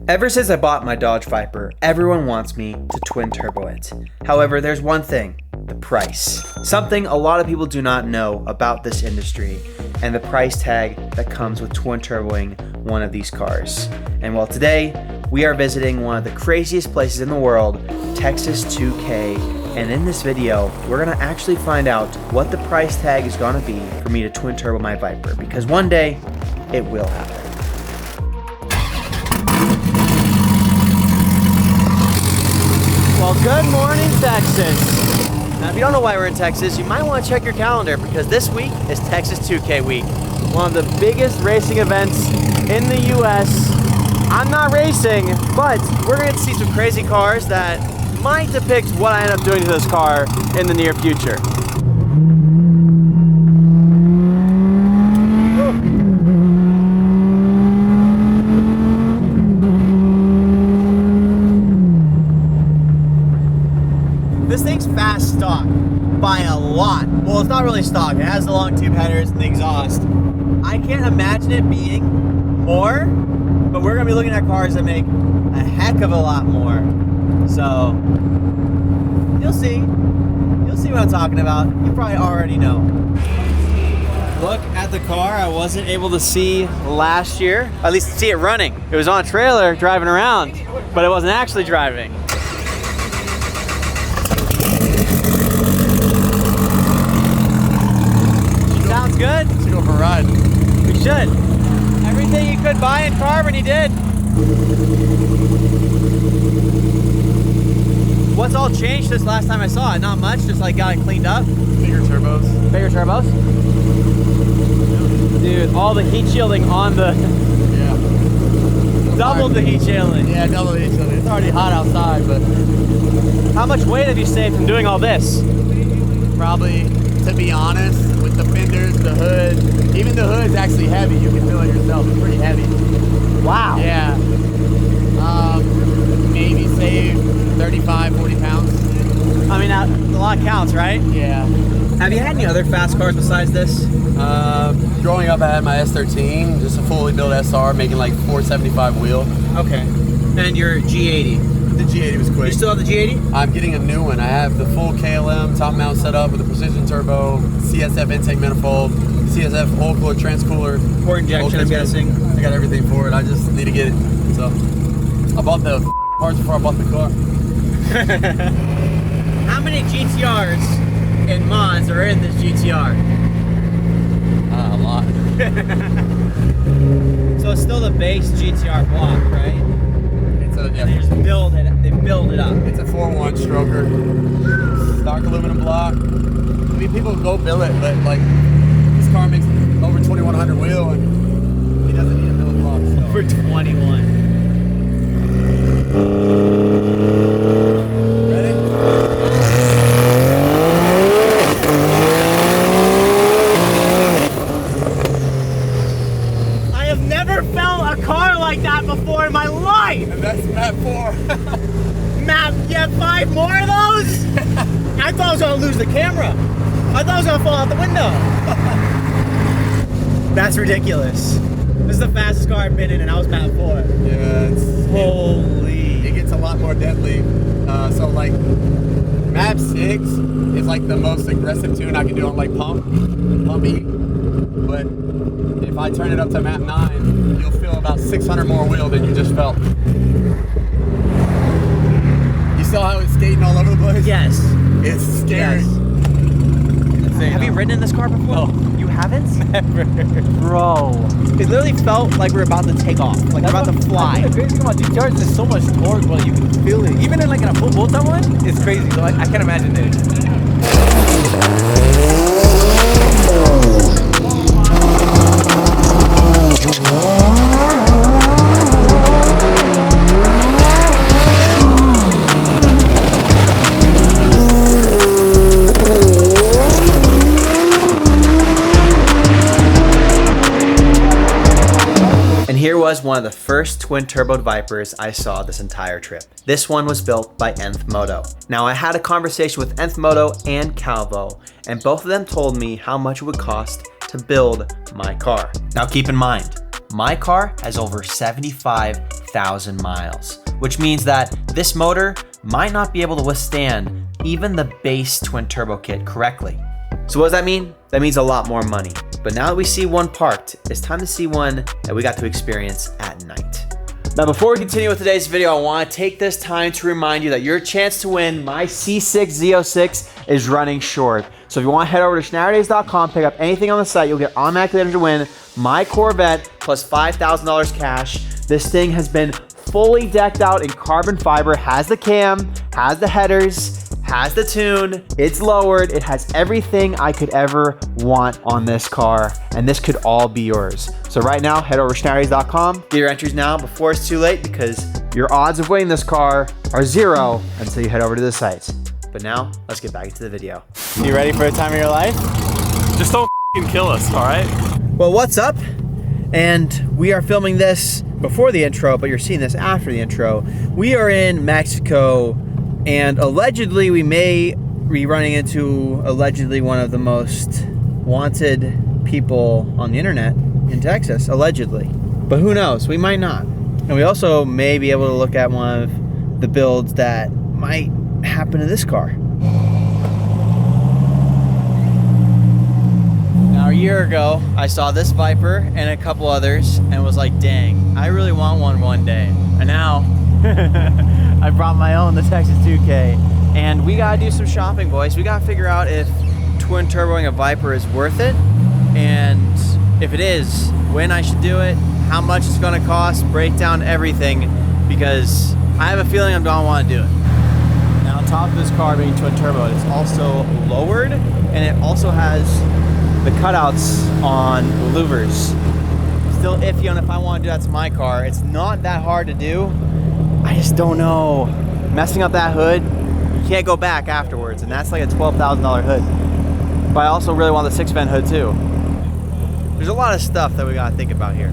Ever since I bought my Dodge Viper, everyone wants me to twin turbo it. However, there's one thing, the price. Something a lot of people do not know about this industry and the price tag that comes with twin turboing one of these cars. And well, today we are visiting one of the craziest places in the world, Texas 2K. And in this video, we're gonna actually find out what the price tag is gonna be for me to twin turbo my Viper, because one day it will happen. Well, good morning, Texas. Now, if you don't know why we're in Texas, you might want to check your calendar because this week is Texas 2K week, one of the biggest racing events in the US. I'm not racing, but we're going to see some crazy cars that might depict what I end up doing to this car in the near future. This thing's fast stock by a lot. Well, it's not really stock. It has the long tube headers and the exhaust. I can't imagine it being more, but we're gonna be looking at cars that make a heck of a lot more. So, you'll see. You'll see what I'm talking about. You probably already know. Look at the car I wasn't able to see last year. At least see it running. It was on a trailer driving around, but it wasn't actually driving. Sounds good. Let's go for a ride. We should. Everything you could buy in carbon, he did. What's all changed since last time I saw it? Not much, just like got it cleaned up. Bigger turbos. Bigger turbos? Dude, all the heat shielding on the... Yeah. Doubled the heat shielding. Yeah, double the heat shielding. It's already hot outside, but... How much weight have you saved from doing all this? Probably, to be honest, with the fenders, the hood, even the hood's actually heavy. You can feel it yourself. It's pretty heavy. Wow. Yeah. Maybe save 35, 40 pounds. I mean, a lot counts, right? Yeah. Have you had any other fast cars besides this? Growing up, I had my S13, just a fully built SR, making like 475 wheel. Okay. And your G80? The G80 was quick. You still have the G80? I'm getting a new one. I have the full KLM top mount setup with a precision turbo, CSF intake manifold, CSF oil cooler, transcooler. Port injection, I'm guessing. I got everything for it. I just need to get it. So I bought the parts before I bought the car. How many GTRs and mods are in this GTR? A lot. So it's still the base GTR block, right? Yeah. They just build it. They build it up. It's a 4-1 stroker, stock aluminum block. I mean, people go build it, but like this car makes over 2100 wheel, and he doesn't need a build block. So. For 21. Ready? I have never felt a car like that before in my life. And that's map 4. Matt, you have 5 more of those? I thought I was gonna lose the camera. I thought I was gonna fall out the window. That's ridiculous. This is the fastest car I've been in, and I was map 4. Yeah, Holy. it gets a lot more deadly. So like map 6 is like the most aggressive tune I can do on like pumpy. But if I turn it up to map 9, you'll feel about 600 more wheel than you just felt. You saw how it's skating all over the place? Yes. It's scary. Yes. Have you ridden in this car before? No. You haven't? Never. Bro. It literally felt like we were about to take off. Like we're about to fly. The crazy thing about GTRs is so much torque, but you can feel it. Even in like in a full bolt-on one, it's crazy. So I can't imagine it. Here was one of the first twin-turboed Vipers I saw this entire trip. This one was built by Nth Moto. Now, I had a conversation with Nth Moto and Calvo, and both of them told me how much it would cost to build my car. Now, keep in mind, my car has over 75 50,000 miles, which means that this motor might not be able to withstand even the base twin turbo kit correctly. So what does that mean? That means a lot more money. But now that we see one parked, it's time to see one that we got to experience at night. Now, before we continue with today's video, I want to take this time to remind you that your chance to win my C6 Z06 is running short. So if you want to head over to schnatterdays.com, pick up anything on the site, you'll get automatically entered to win my Corvette plus $5,000 cash. This thing has been fully decked out in carbon fiber, has the cam, has the headers, has the tune, it's lowered, it has everything I could ever want on this car, and this could all be yours. So right now, head over to schnatterdays.com, get your entries now before it's too late, because your odds of winning this car are 0 until you head over to the site. But now, let's get back into the video. You ready for a time of your life? Just don't kill us, all right? Well, what's up? And we are filming this before the intro, but you're seeing this after the intro. We are in Mexico, and allegedly we may be running into allegedly one of the most wanted people on the internet in Texas, allegedly. But who knows, we might not. And we also may be able to look at one of the builds that might happen to this car. Now, a year ago, I saw this Viper and a couple others and was like, dang, I really want one day. And now, I brought my own, the Texas 2K. And we gotta do some shopping, boys. We gotta figure out if twin turboing a Viper is worth it. And if it is, when I should do it, how much it's gonna cost, break down everything, because I have a feeling I'm gonna wanna do it. Now, on top of this car being twin turbo, it's also lowered, and it also has the cutouts on the louvers. Still iffy on if I want to do that to my car. It's not that hard to do. I just don't know. Messing up that hood, you can't go back afterwards, and that's like a $12,000 hood. But I also really want the 6-vent hood too. There's a lot of stuff that we gotta think about here.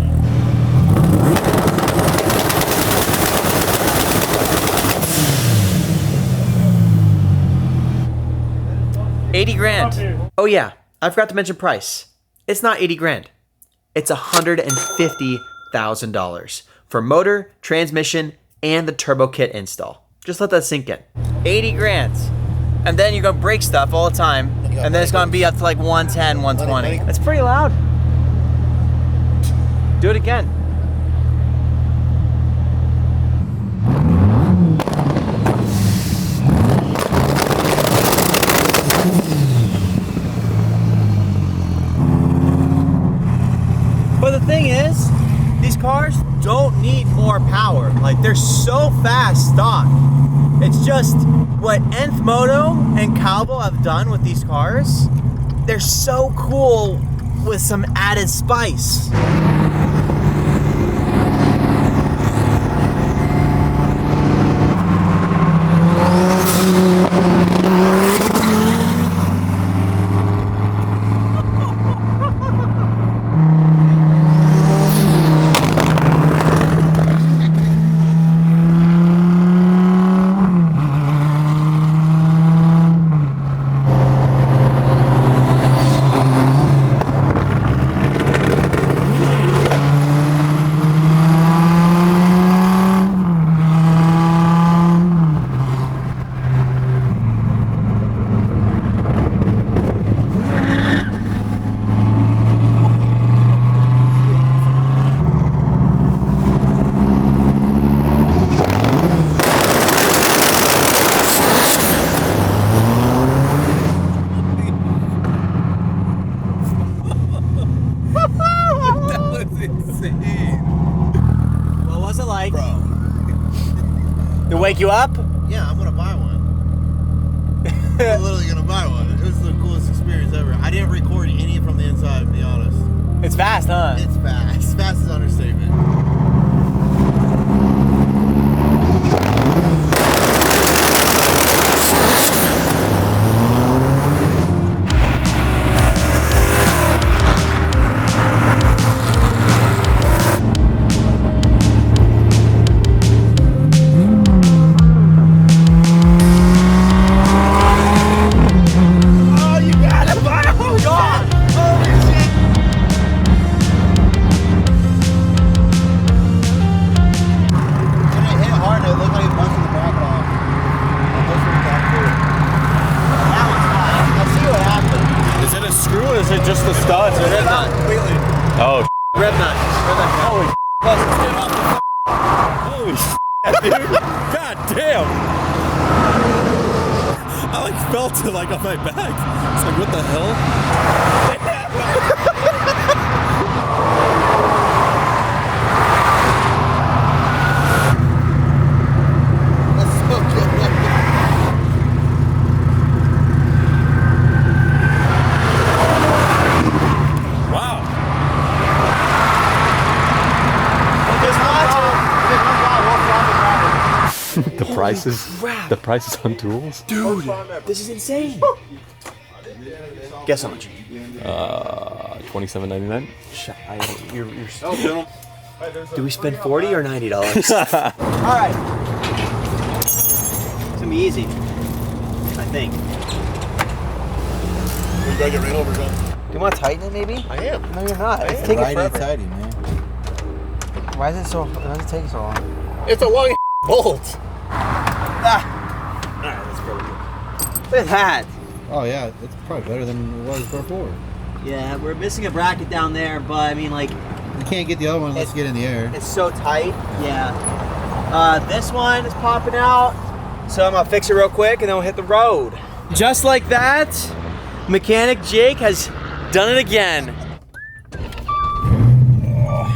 $80 grand. Oh yeah, I forgot to mention price. It's not 80 grand. It's $150,000 for motor, transmission, and the turbo kit install. Just let that sink in. 80 grand. And then you're gonna break stuff all the time, and then it's gonna be up to like 110, 120. That's pretty loud. Do it again. But the thing is, these cars don't need more power. Like, they're so fast stock. It's just what Nth Moto and Calvo have done with these cars. They're so cool with some added spice. To wake you up? Yeah, I'm gonna buy one. I'm literally gonna buy one. It was the coolest experience ever. I didn't record any from the inside, to be honest. It's fast, huh? It's fast. Fast is an understatement. Holy dude. God damn. I like felt it like on my back. It's like, what the hell? That's so good. Wow. The prices on tools? Dude, this is insane. Guess how much? $27.99. Do we spend $40 or $90? All right. It's gonna be easy, I think. You gotta get ran over, son. Do you want to tighten it, maybe? I am. No, you're not. It's Right taking forever. inside you, man. Why is it take so long? It's a long bolt. Ah. All right, that's probably good. Look at that. Oh yeah, it's probably better than it was before. Yeah, we're missing a bracket down there, but I mean, like, You can't get the other one unless you get in the air. it's so tight. Yeah. This one is popping out, so I'm gonna fix it real quick and then we'll hit the road. Just like that, mechanic Jake has done it again.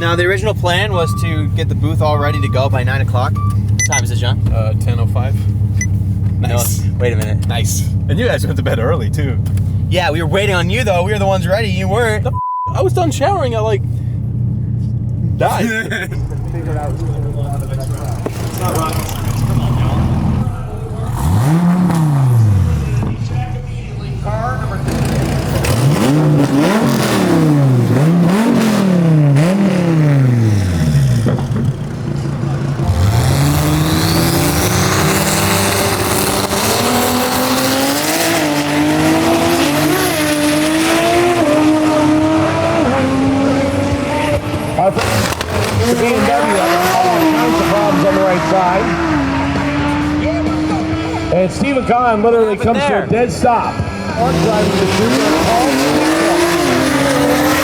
Now the original plan was to get the booth all ready to go by 9 o'clock. What time is it, John? 10:05. Nice. No, wait a minute. Nice. And you guys went to bed early too. Yeah, we were waiting on you though. We were the ones ready. You weren't. I was done showering at like 9. It's not rocket science. Come on, y'all. Car number 'em on the right side. And Stephen Kahn literally comes to a dead stop. Driving the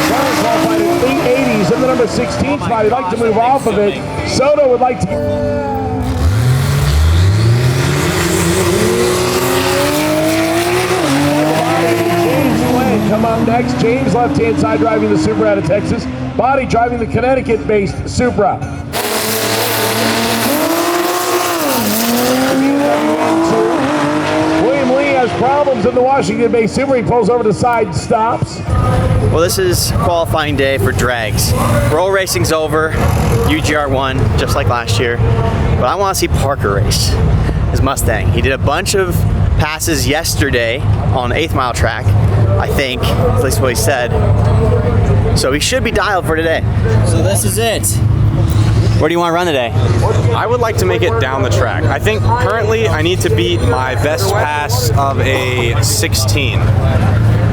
qualified in 880s in the number 16 spot. He'd like to move off of it. Soto would like to. Come on next. James, left-hand side, driving the Supra out of Texas. Body driving the Connecticut-based Supra. William Lee has problems in the Washington-based Supra. He pulls over to the side and stops. Well, this is qualifying day for drags. Roll racing's over. UGR won, just like last year. But I want to see Parker race his Mustang. He did a bunch of passes yesterday on 8th mile track, I think, at least what he said. So he should be dialed for today. So this is it. Where do you want to run today? I would like to make it down the track. I think currently I need to beat my best pass of a 16.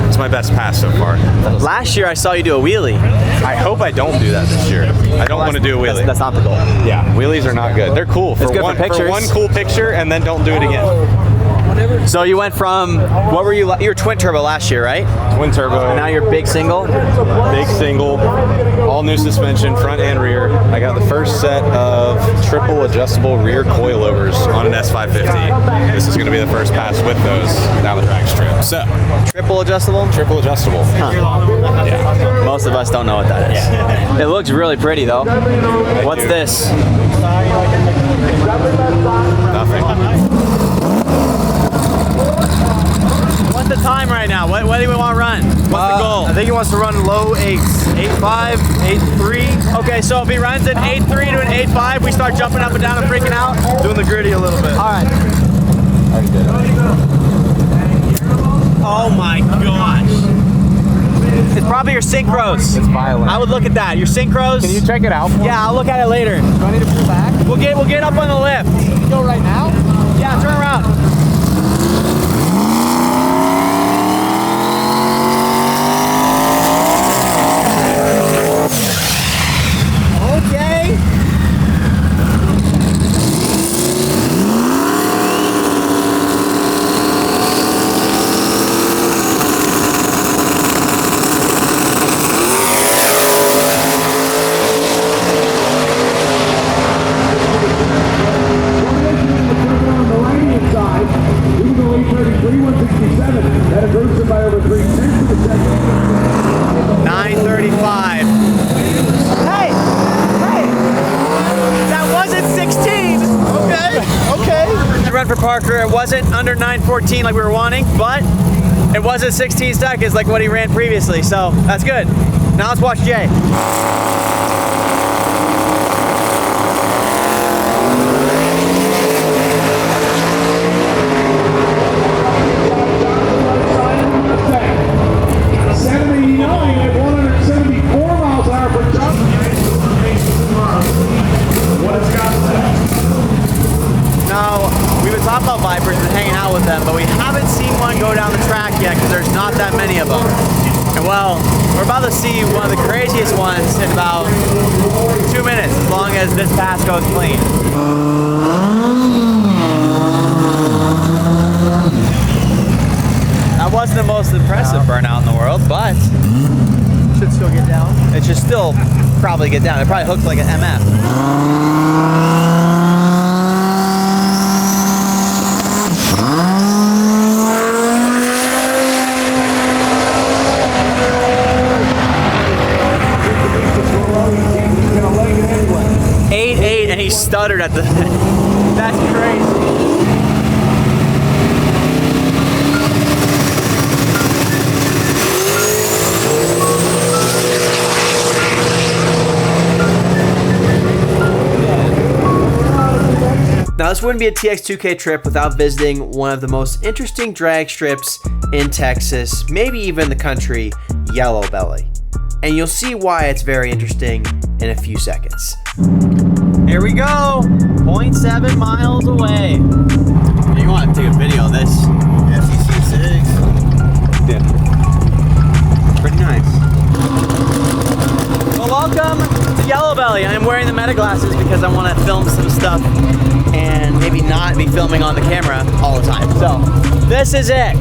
It's my best pass so far. Last year I saw you do a wheelie. I hope I don't do that this year. I don't want to do a wheelie. That's not the goal. Yeah, wheelies are not good. They're cool for, It's good for pictures. one cool picture and then don't do it again. So you went from, what were you were twin turbo last year, right? Twin turbo. And now you're big single? Big single, all new suspension, front and rear. I got the first set of triple adjustable rear coilovers on an S550. This is going to be the first pass with those down the drag strip. So, Triple adjustable? triple adjustable. Huh. Yeah. Most of us don't know what that is. It looks really pretty though. What's do. this? Nothing. What's the time right now? What do we want to run? What's the goal? I think he wants to run low 8s. 8.5, 8.3. Okay, so if he runs an 8.3 to an 8.5, we start jumping up and down and freaking out? Doing the gritty a little bit. All right. Oh my gosh. It's probably your synchros. It's violent. I would look at that. Your synchros. Can you check it out for me? Yeah, I'll look at it later. Do I need to pull back? We'll get up on the lift. Can you go right now? Yeah, turn around. Okay. run for Parker. It wasn't under 9:14 like we were wanting, but it wasn't 16 seconds like what he ran previously, so that's good. Now let's watch Jay. Talk about Vipers and hanging out with them, but we haven't seen one go down the track yet because there's not that many of them. And well, we're about to see one of the craziest ones in about 2 minutes, as long as this pass goes clean. That wasn't the most impressive burnout in the world, but it should still get down. It should still probably get down. It probably hooked like an MF. He stuttered at the that's crazy. Now this wouldn't be a TX2K trip without visiting one of the most interesting drag strips in Texas, maybe even the country, Yellow Belly. And you'll see why it's very interesting in a few seconds. Here we go, 0.7 miles away. You want to take a video of this? Z06. Yeah. Pretty nice. Well, welcome to Yellow Belly. I'm wearing the meta glasses because I want to film some stuff and maybe not be filming on the camera all the time. So, this is it.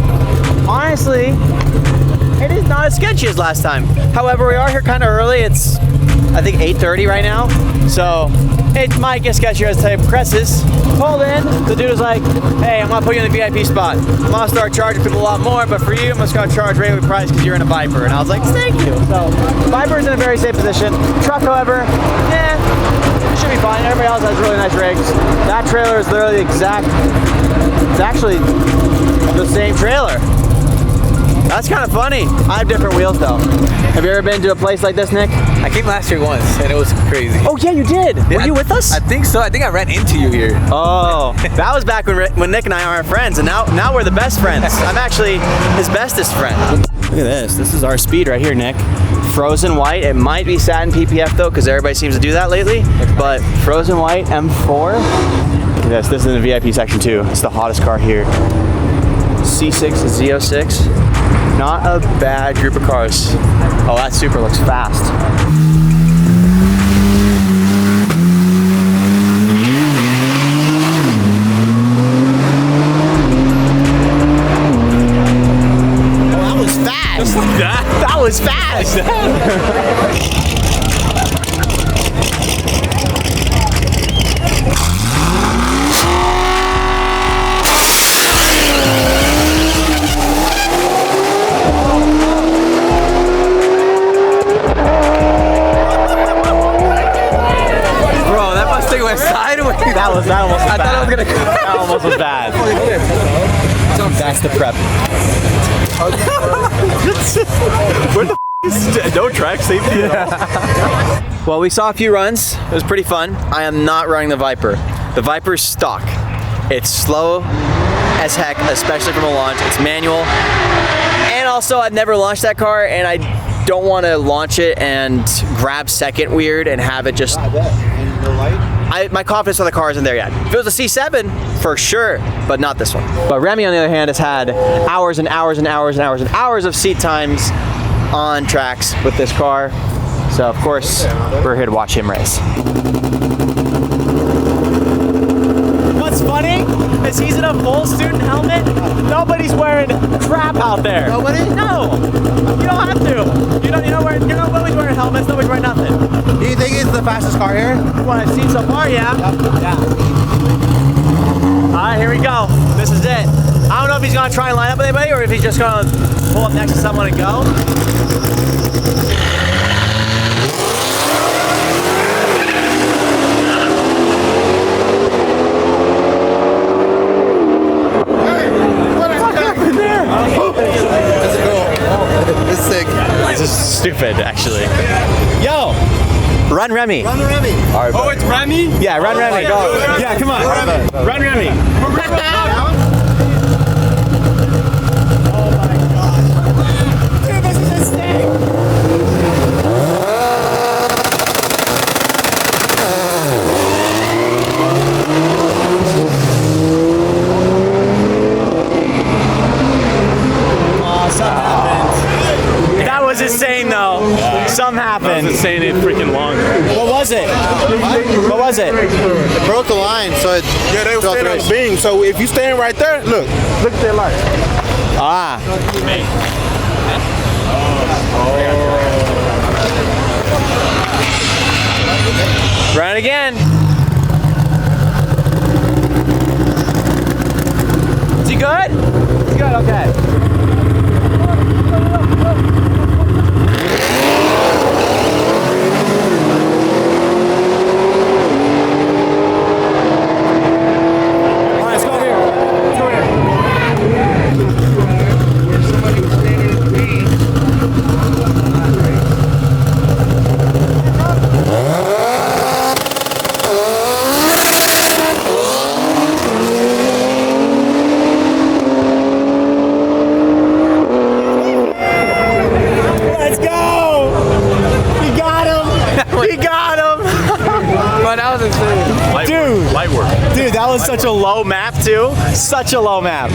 Honestly, it is not as sketchy as last time. However, we are here kind of early. It's, I think, 8:30 right now. So, it might get sketchier as time progresses. Pulled in, the dude was like, hey, I'm gonna put you in the VIP spot. I'm gonna start charging people a lot more, but for you, I'm just gonna charge regular price because you're in a Viper. And I was like, thank you. So, Viper's in a very safe position. Truck, however, should be fine. Everybody else has really nice rigs. That trailer is literally exact. It's actually the same trailer. That's kind of funny. I have different wheels though. Have you ever been to a place like this, Nick? I came last year once, and it was crazy. Oh yeah, you did. Were you with us? I think so. I think I ran into you here. Oh, that was back when Nick and I are friends, and now we're the best friends. I'm actually his bestest friend. Look at this. This is our speed right here, Nick. Frozen white. It might be satin PPF though, because everybody seems to do that lately. But frozen white M4. Look at this. This is in the VIP section too. It's the hottest car here. C6 Z06. Not a bad group of cars. Oh, that Supra looks fast. Oh, that was fast. Just like that? That was fast. Like that? That almost was bad. I thought it was gonna. That almost was bad. That's the prep. Where the is no track safety at all? Well, we saw a few runs. It was pretty fun. I am not running the Viper. The Viper's stock. It's slow as heck, especially from a launch. It's manual. And also, I've never launched that car, and I don't want to launch it and grab second weird and have it just... my confidence on the car isn't there yet. If it was a C7, for sure, but not this one. But Remy, on the other hand, has had hours and hours and hours and hours and hours of seat times on tracks with this car. So, of course, we're here to watch him race. What's funny is he's in a full student helmet. Nobody's wearing crap out there. Nobody? No. You don't have to. Nobody's wearing helmets. Nobody's wearing nothing. Do you think it's the fastest car here? What I've seen so far, yeah. Yep. Yeah. All right, here we go. This is it. I don't know if he's gonna try and line up with anybody or if he's just gonna pull up next to someone and go. stupid, actually. Yo, run Remy. Run the Remy. Oh, it's Remy? Yeah, run Remy. Go. Yeah, come on. Run Remy. Dude, this is insane. That was insane, though. Something happened. Insane and freaking long. What was it? What was it? It broke the line, so it. Yeah, they were fell standing on through. the beam. So if you stand right there, look at their light. Ah. Run it again. Is he good? He's good, okay. Dude, that was such a low map too. Such a low map.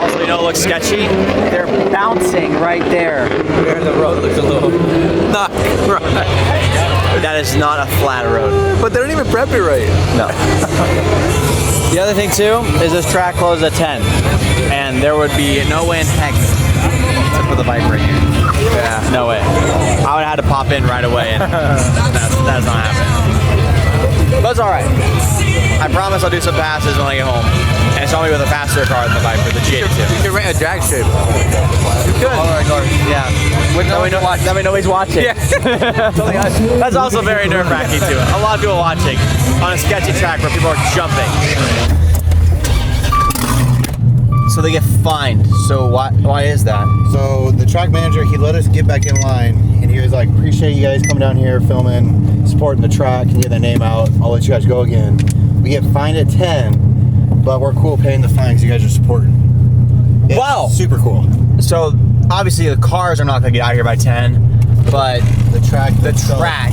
Also, you know what looks sketchy? They're bouncing right there. The road looks a little not right. That is not a flat road. But they don't even prep it right. No. The other thing too is this track closed at 10, and there would be no way in heck, except for the Viper here. Yeah, no way. I would have had to pop in right away, and that's not happening. But it's all right. I promise I'll do some passes when I get home, and it's only with a faster car than the Viper, the G82. You could rent a drag strip. You could. Yeah. That way nobody's watching. Yeah. That's also very nerve-wracking too. A lot of people watching on a sketchy track where people are jumping. So they get fined. So why is that? So the track manager, he let us get back in line, and he was like, appreciate you guys coming down here, filming, supporting the track, and get the name out. I'll let you guys go again. We get fined at 10, but we're cool paying the fine because you guys are supporting. It's Wow. super cool. So obviously the cars are not gonna get out of here by 10, but The track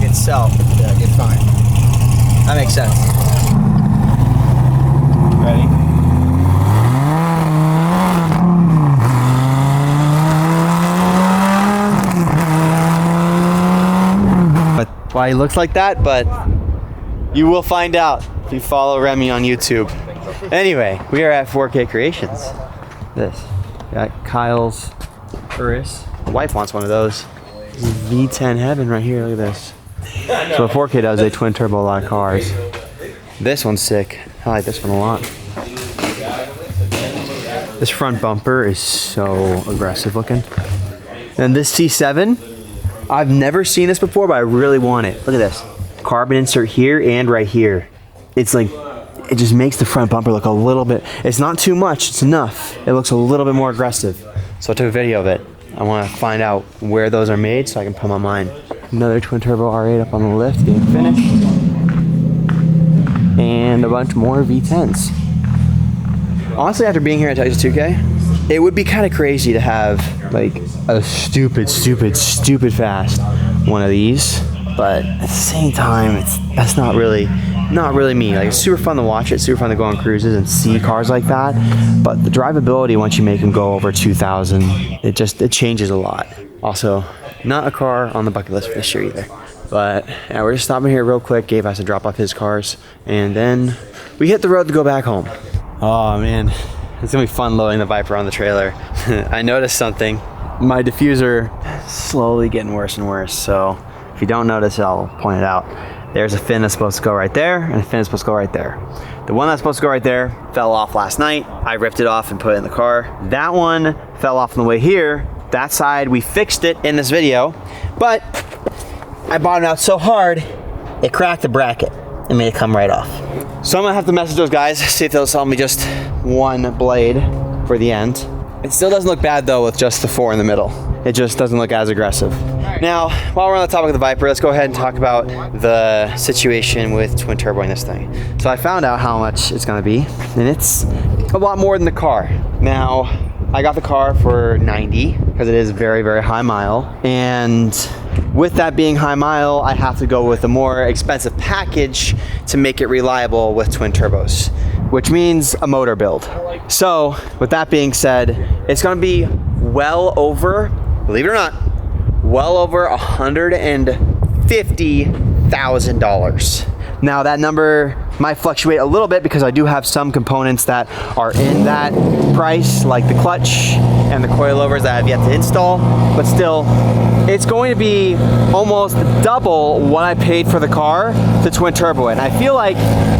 itself, yeah, get fined. that makes sense. Ready? Why he looks like that, but you will find out if you follow Remy on YouTube. Anyway, we are at 4K Creations. This. Got Kyle's Urus. My wife wants one of those. V10 heaven right here, look at this. So what 4K does, they twin turbo a lot of cars. This one's sick. I like this one a lot. This front bumper is so aggressive looking. And this C7, I've never seen this before, but I really want it. Look at this. Carbon insert here and right here. It's like, it just makes the front bumper look a little bit, it's not too much, it's enough. It looks a little bit more aggressive. So I took a video of it. I want to find out where those are made so I can put them on mine. Another twin turbo R8 up on the lift, getting finished. And a bunch more V10s. Honestly, after being here at Texas 2K, it would be kind of crazy to have like a stupid fast one of these, but at the same time, that's not really me. Like, it's super fun to watch it, super fun to go on cruises and see cars like that, but the drivability once you make them go over 2,000, it changes a lot. Also, not a car on the bucket list for this year either. But yeah, we're just stopping here real quick. Gabe has to drop off his cars, and then we hit the road to go back home. Oh man, it's gonna be fun loading the Viper on the trailer. I noticed something. My diffuser is slowly getting worse and worse, so if you don't notice, I'll point it out. There's a fin that's supposed to go right there, and a fin that's supposed to go right there. The one that's supposed to go right there fell off last night. I ripped it off and put it in the car. That one fell off on the way here. That side, we fixed it in this video, but I bottomed out so hard, it cracked the bracket and made it come right off. So I'm gonna have to message those guys, see if they'll sell me just one blade for the end. It still doesn't look bad though with just the 4 in the middle. It just doesn't look as aggressive. Now, while we're on the topic of the Viper, let's go ahead and talk about the situation with twin turboing this thing. So I found out how much it's gonna be, and it's a lot more than the car. Now, I got the car for 90 because it is very, very high mile. And with that being high mile, I have to go with a more expensive package to make it reliable with twin turbos, which means a motor build. So with that being said, it's gonna be well over, believe it or not, well over $150,000. Now that number might fluctuate a little bit because I do have some components that are in that price, like the clutch and the coilovers that I've yet to install, but still, it's going to be almost double what I paid for the car to twin turbo it. And I feel like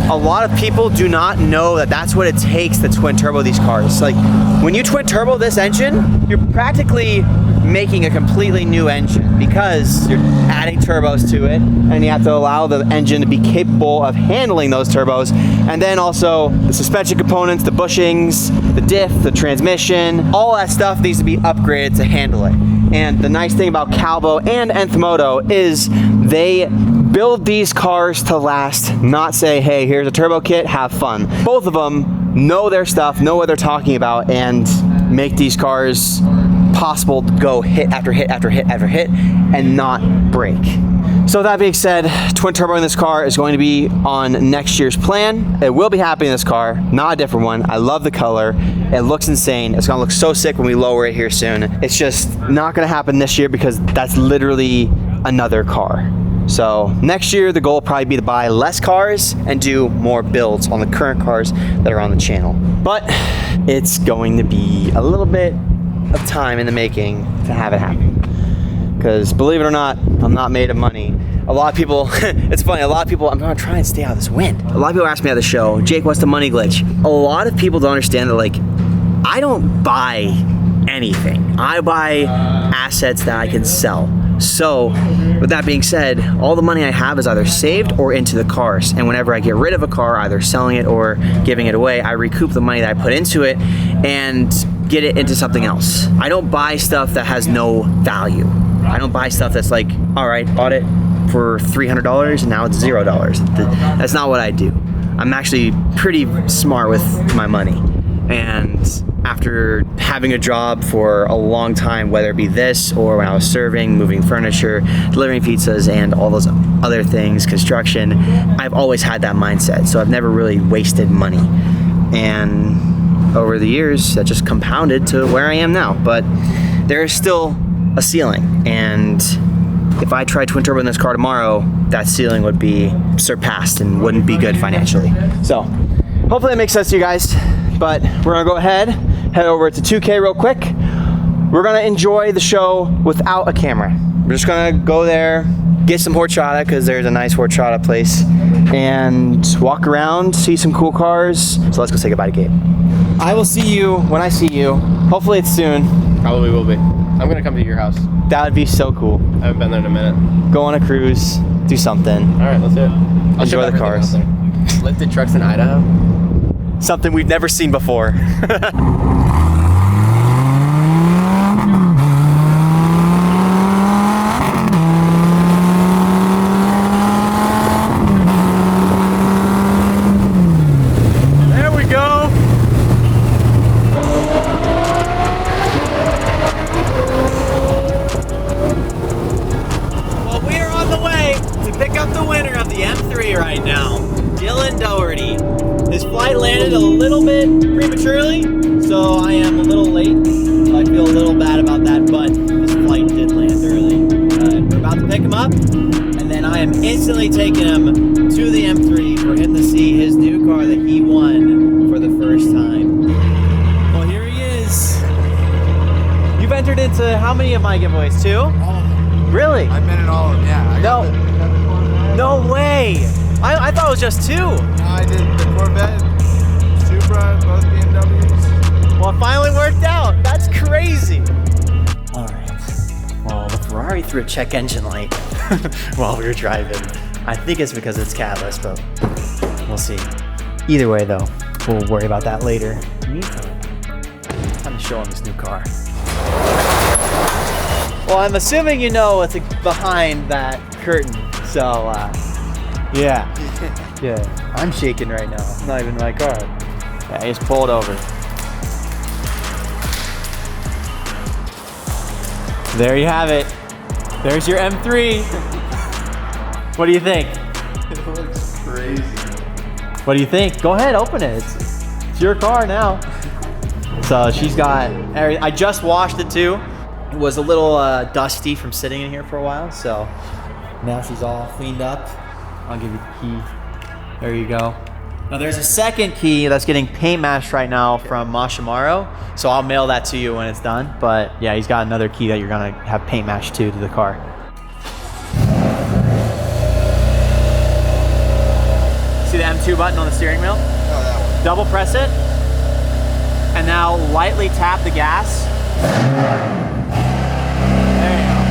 a lot of people do not know that that's what it takes to twin turbo these cars. Like when you twin turbo this engine, you're practically making a completely new engine because you're adding turbos to it and you have to allow the engine to be capable of handling those turbos, and then also the suspension components, the bushings, the diff, the transmission, all that stuff needs to be upgraded to handle it. And the nice thing about Calvo and Nth Moto is they build these cars to last, not say, hey, here's a turbo kit, have fun. Both of them know their stuff, know what they're talking about, and make these cars possible to go hit after hit after hit after hit and not break. So that being said, twin turbo in this car is going to be on next year's plan. It will be happening in this car, not a different one. I love the color. It looks insane. It's gonna look so sick when we lower it here soon. It's just not gonna happen this year because that's literally another car. So next year, the goal will probably be to buy less cars and do more builds on the current cars that are on the channel. But it's going to be a little bit of time in the making to have it happen. Because believe it or not, I'm not made of money. A lot of people, it's funny, a lot of people, I'm gonna try and stay out of this wind. A lot of people ask me at the show, Jake, what's the money glitch? A lot of people don't understand that, like, I don't buy anything. I buy assets that I can sell. So with that being said, all the money I have is either saved or into the cars. And whenever I get rid of a car, either selling it or giving it away, I recoup the money that I put into it and get it into something else. I don't buy stuff that has no value. I don't buy stuff that's like, all right, bought it for $300 and now it's $0. That's not what I do. I'm actually pretty smart with my money. And after having a job for a long time, whether it be this or when I was serving, moving furniture, delivering pizzas, and all those other things, construction, I've always had that mindset. So I've never really wasted money. And over the years, that just compounded to where I am now. But there is still a ceiling. And if I tried twin turbo in this car tomorrow, that ceiling would be surpassed and wouldn't be good financially. So hopefully that makes sense to you guys. But we're gonna go ahead, head over to 2K real quick. We're gonna enjoy the show without a camera. We're just gonna go there, get some horchata, because there's a nice horchata place, and walk around, see some cool cars. So let's go say goodbye to Gabe. I will see you when I see you. Hopefully it's soon. Probably will be. I'm gonna come to your house. That would be so cool. I haven't been there in a minute. Go on a cruise, do something. All right, let's do it. I'll Enjoy the cars. Lifted trucks in Idaho. Something we've never seen before. There we go. Well, we are on the way to pick up the winner of the M3 right now, Dylan Doherty. His flight landed a little bit prematurely, so I am a little late. So I feel a little bad about that, but his flight did land early. We're about to pick him up, and then I am instantly taking him to the M3 for him to see his new car that he won for the first time. Well, here he is. You've entered into how many of my giveaways? 2? All of them. Really? I've been in all of them, yeah. No way. I thought it was just 2. I did the Corvette, Supra, both BMWs. Well, it finally worked out. That's crazy. All right. Well, the Ferrari threw a check engine light while we were driving. I think it's because it's catless, but we'll see. Either way, though, we'll worry about that later. Meantime, time to show him this new car. Well, I'm assuming you know what's behind that curtain, so yeah. Yeah, I'm shaking right now. It's not even my car. Yeah, he's pulled over. There you have it. There's your M3. What do you think? It looks crazy. What do you think? Go ahead, open it. It's your car now. So she's got, I just washed it too. It was a little dusty from sitting in here for a while, so now she's all cleaned up. I'll give you the key. There you go. Now there's a second key that's getting paint matched right now from Mashamaro, so I'll mail that to you when it's done. But yeah, he's got another key that you're gonna have paint matched to the car. See the M2 button on the steering wheel? Oh, that one. Double press it, and now lightly tap the gas. There you go.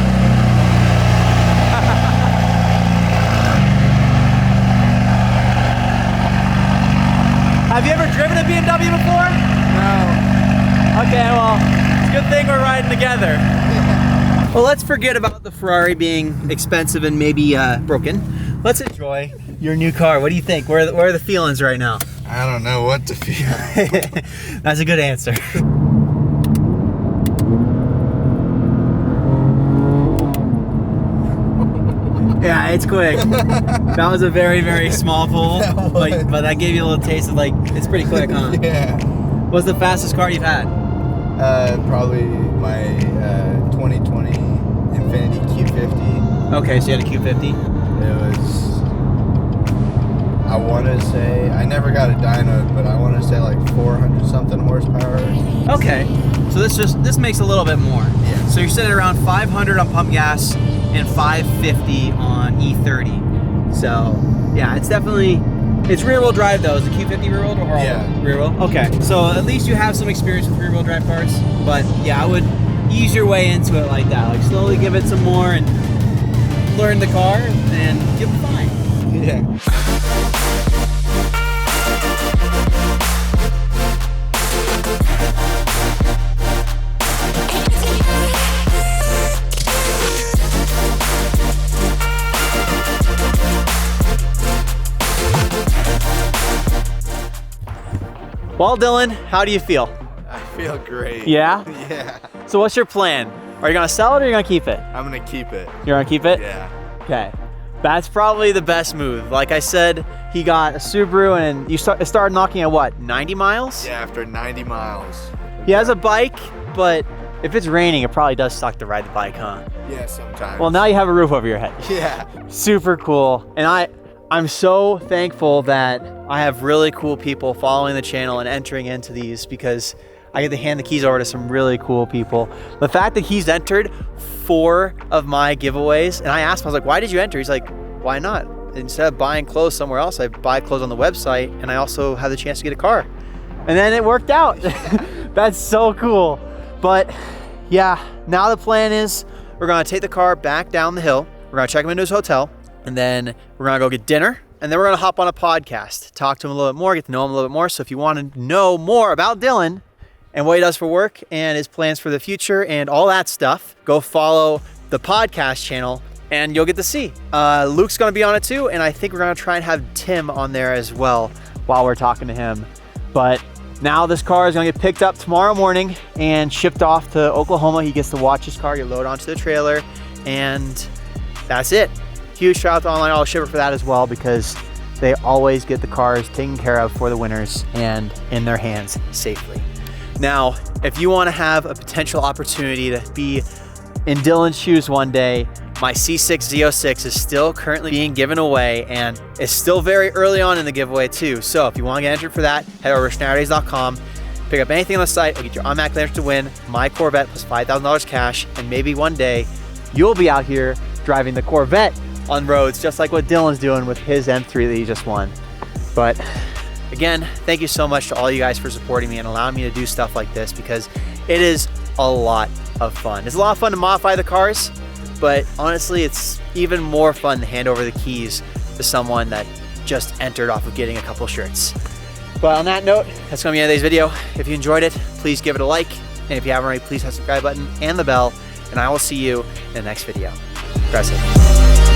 Have you ever driven a BMW before? No. Okay, well, it's a good thing we're riding together. Well, let's forget about the Ferrari being expensive and maybe broken. Let's enjoy your new car. What do you think? Where are the feelings right now? I don't know what to feel. That's a good answer. Yeah, it's quick. That was a very, very small pull, but that gave you a little taste of like, it's pretty quick, huh? Yeah. What's the fastest car you've had? Probably my 2020 Infiniti Q50. Okay, so you had a Q50? It was, I want to say, I never got a dyno, but I want to say like 400 something horsepower. Okay, so this makes a little bit more. Yeah. So you're sitting around 500 on pump gas and 550 on E30. So yeah, it's definitely, it's rear wheel drive though. Is the Q50 rear wheel or Yeah. rear wheel? Okay, so at least you have some experience with rear wheel drive cars. But yeah, I would ease your way into it like that. Like slowly give it some more and learn the car and you'll be fine. Yeah. Well, Dylan, how do you feel? I feel great. Yeah? Yeah. So what's your plan? Are you gonna sell it or are you gonna keep it? I'm gonna keep it. You're gonna keep it? Yeah. Okay. That's probably the best move. Like I said, he got a Subaru and it started knocking at what, 90 miles? Yeah, after 90 miles. He has a bike, but if it's raining, it probably does suck to ride the bike, huh? Yeah, sometimes. Well, now you have a roof over your head. Yeah. Super cool. And I'm so thankful that I have really cool people following the channel and entering into these because I get to hand the keys over to some really cool people. The fact that he's entered 4 of my giveaways, and I asked him, I was like, why did you enter? He's like, why not? Instead of buying clothes somewhere else, I buy clothes on the website and I also have the chance to get a car. And then it worked out. That's so cool. But yeah, now the plan is we're gonna take the car back down the hill. We're gonna check him into his hotel. And then we're gonna go get dinner, and then we're gonna hop on a podcast, talk to him a little bit more, get to know him a little bit more. So if you want to know more about Dylan and what he does for work and his plans for the future and all that stuff, go follow the podcast channel and you'll get to see. Luke's gonna be on it too, and I think we're gonna try and have Tim on there as well while we're talking to him. But now this car is gonna get picked up tomorrow morning and shipped off to Oklahoma. He gets to watch his car get loaded onto the trailer, and that's it. Huge shout out to Online Auto Shipper for that as well, because they always get the cars taken care of for the winners and in their hands safely. Now, if you want to have a potential opportunity to be in Dylan's shoes one day, my C6 Z06 is still currently being given away, and it's still very early on in the giveaway too. So if you want to get entered for that, head over to schnatter.com, pick up anything on the site, it'll get your automatic entry to win my Corvette plus $5,000 cash, and maybe one day you'll be out here driving the Corvette on roads, just like what Dylan's doing with his M3 that he just won. But again, thank you so much to all you guys for supporting me and allowing me to do stuff like this, because it is a lot of fun. It's a lot of fun to modify the cars, but honestly, it's even more fun to hand over the keys to someone that just entered off of getting a couple shirts. But on that note, that's gonna be the end of today's video. If you enjoyed it, please give it a like. And if you haven't already, please hit the subscribe button and the bell. And I will see you in the next video. Press it.